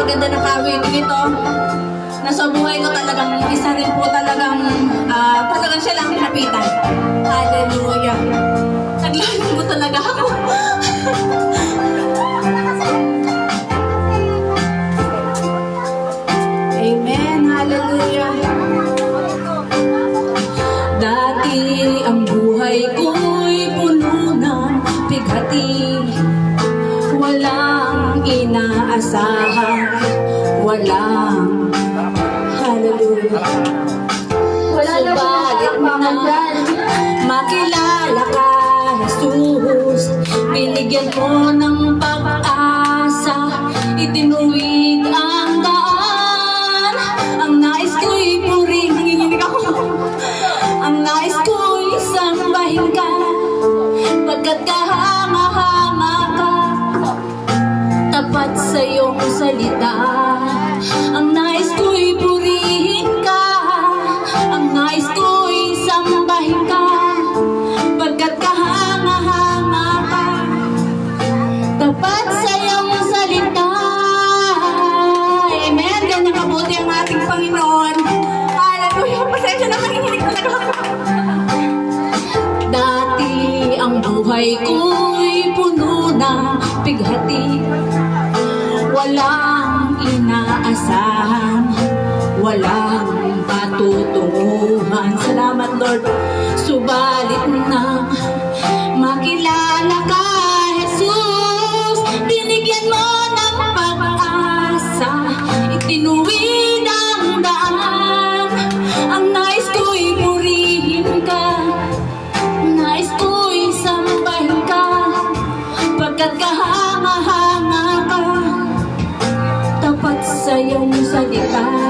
napakaganda ng kawin ito. Na sa buhay ko talagang isa rin po talagang siya lang kinapitan. Hallelujah. Naglalang mo talaga ako. Amen. Hallelujah. Dati ang buhay ko'y puno ng bighati. Walang inaasahan, walang hallelujah. Subalit na makilala ka, Jesus, binigyan mo ng pag-asa, itinuwid ang daan. Ang nais ko'y purihin, nanginginig ako. Ang nais ko'y sambahin ka, pagkat kahanga-hanga ka, tapat sa iyong salita. Ang nais ko'y purihin ka, ang nais ko'y sambahin ka, pagkat kahanga-hanga ka, tapat sa iyong salita. Amen. Ganyan kabuti ang ating Panginoon. Hallelujah. Pasensya na, makikinig talaga ako. Dati ang buhay ko'y puno ng bighati. Walang inaasahan, walang patutunguhan. Salamat, Lord. Subalit na makilala ka, Jesus, binigyan mo ng pag-asa, itinuwid ang daan. Ang nais ko'y purihin ka, nais ko'y sambahin ka, pagkat kahanga-hanga ka, tapat sa iyong salita.